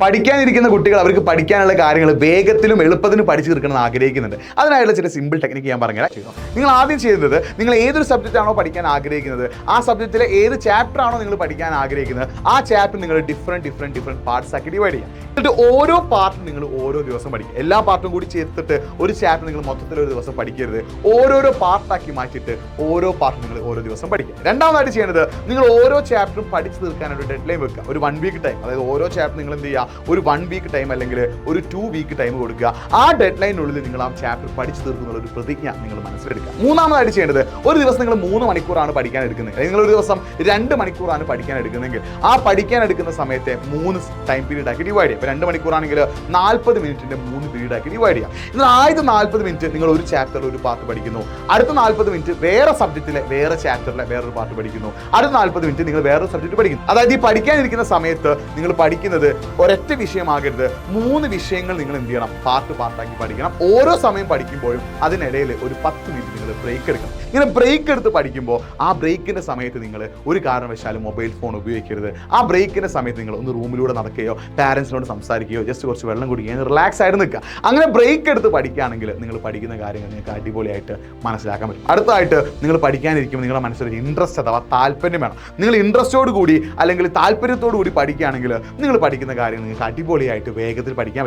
പഠിക്കാനിരിക്കുന്ന കുട്ടികൾ അവർക്ക് പഠിക്കാനുള്ള കാര്യങ്ങൾ വേഗത്തിലും എളുപ്പത്തിലും പഠിച്ചു തീർക്കണമെന്ന് ആഗ്രഹിക്കുന്നുണ്ട്. അതിനായുള്ള ചില സിമ്പിൾ ടെക്നിക്ക് ഞാൻ പറഞ്ഞുതരാം. നിങ്ങൾ ആദ്യം ചെയ്യുന്നത്, നിങ്ങൾ ഏതൊരു സബ്ജക്റ്റ് ആണോ പഠിക്കാൻ ആഗ്രഹിക്കുന്നത്, ആ സബ്ജക്റ്റിലെ ഏത് ചാപ്റ്റർ ആണോ നിങ്ങൾ പഠിക്കാൻ ആഗ്രഹിക്കുന്നത്, ആ ചാപ്റ്റർ നിങ്ങൾ ഡിഫറെൻറ്റ് പാർട്സ് ആക്കി ഡിവൈഡ് ചെയ്യുക. എന്നിട്ട് ഓരോ പാർട്ടും നിങ്ങൾ ഓരോ ദിവസം പഠിക്കുക. എല്ലാ പാർട്ടും കൂടി ചേർത്തിട്ട് ഒരു ചാപ്റ്റർ നിങ്ങൾ മൊത്തത്തിൽ ഒരു ദിവസം പഠിക്കരുത്. ഓരോരോ പാർട്ടാക്കി മാറ്റിയിട്ട് ഓരോ പാർട്ടും നിങ്ങൾ ഓരോ ദിവസം പഠിക്കുക. രണ്ടാമതായിട്ട് ചെയ്യേണ്ടത്, നിങ്ങൾ ഓരോ ചാപ്റ്ററും പഠിച്ചു തീർക്കാനൊരു ഡെഡ് ലൈൻ വെക്കുക. ഒരു 1 വീക്ക് ടൈം, അതായത് ഓരോ ചാപ്റ്റർ നിങ്ങൾ എന്ത് ചെയ്യുക, ഒരു 1 വീക്ക് ടൈം അല്ലെങ്കിൽ ഒരു 2 വീക്ക് ടൈം കൊടുക്കുക. ആ ഡെഡ് ലൈനുള്ളിൽ നിങ്ങൾ ആ ചാപ്റ്റർ പഠിച്ചു തീർക്കുന്ന ഒരു പ്രതിജ്ഞ നിങ്ങൾ മനസ്സിലെടുക്കുക. മൂന്നാമതായിട്ട് ചെയ്യേണ്ടത്, ഒരു ദിവസം നിങ്ങൾ 3 മണിക്കൂറാണ് പഠിക്കാൻ എടുക്കുന്നത്, നിങ്ങൾ ഒരു ദിവസം 2 മണിക്കൂറാണ് പഠിക്കാൻ എടുക്കുന്നതെങ്കിൽ ആ പഠിക്കാൻ എടുക്കുന്ന സമയത്തെ 3 ടൈം പീരീഡ് ആക്കി ഡിവൈഡ് ചെയ്യുക. 2 മണിക്കൂറാണെങ്കിൽ 40 മിനിറ്റിന്റെ 3 പീരീഡ് ആക്കി ഡിവൈഡ് ചെയ്യുക. എന്നാൽ ആദ്യത്തെ 40 മിനിറ്റ് നിങ്ങൾ ഒരു ചാപ്റ്ററിൽ ഒരു പാർട്ട് പഠിക്കുന്നു, അടുത്ത 40 മിനിറ്റ് വേറെ സബ്ജക്റ്റിലെ വേറെ ചാപ്റ്ററിലെ വേറൊരു പാർട്ട് പഠിക്കുന്നു, അടുത്ത 40 മിനിറ്റ് നിങ്ങൾ വേറൊരു സബ്ജക്റ്റ് പഠിക്കുന്നു. അതായത് ഈ പഠിക്കാനിരിക്കുന്ന സമയത്ത് നിങ്ങൾ പഠിക്കുന്നത് ഒരൊറ്റ വിഷയമാകരുത്, 3 വിഷയങ്ങൾ നിങ്ങൾ എന്ത് ചെയ്യണം, പാർട്ടാക്കി പഠിക്കണം. ഓരോ സമയം പഠിക്കുമ്പോഴും അതിനിടയിൽ ഒരു 10 മിനിറ്റ് നിങ്ങൾ ബ്രേക്ക് എടുക്കണം. ഇങ്ങനെ ബ്രേക്ക് എടുത്ത് പഠിക്കുമ്പോൾ ആ ബ്രേക്കിന്റെ സമയത്ത് നിങ്ങൾ ഒരു കാരണവശാലും മൊബൈൽ ഫോൺ ഉപയോഗിക്കരുത്. ആ ബ്രേക്കിന്റെ സമയത്ത് നിങ്ങൾ ഒന്ന് റൂമിലൂടെ നടക്കുകയോ പാരൻസിനോട് സംസാരിക്കുകയോ ജസ്റ്റ് കുറച്ച് വെള്ളം കുടിക്കുകയോ റിലാക്സ് ആയിട്ട് നിൽക്കുക. അങ്ങനെ ബ്രേക്ക് എടുത്ത് പഠിക്കുകയാണെങ്കിൽ നിങ്ങൾ പഠിക്കുന്ന കാര്യങ്ങൾ നിങ്ങൾക്ക് അടിപൊളിയായിട്ട് മനസ്സിലാക്കാൻ പറ്റും. അടുത്തതായിട്ട്, നിങ്ങൾ പഠിക്കാനിരിക്കുമ്പോൾ നിങ്ങളുടെ മനസ്സിലൊരു ഇൻട്രസ്റ്റ് അഥവാ താല്പര്യം വേണം. നിങ്ങൾ ഇൻട്രസ്റ്റോട് കൂടി അല്ലെങ്കിൽ താല്പര്യത്തോടു കൂടി പഠിക്കുകയാണെങ്കിൽ നിങ്ങൾ പഠിക്കുന്ന കാര്യങ്ങൾ നിങ്ങൾക്ക് അടിപൊളിയായിട്ട് വേഗത്തിൽ പഠിക്കാൻ പറ്റും.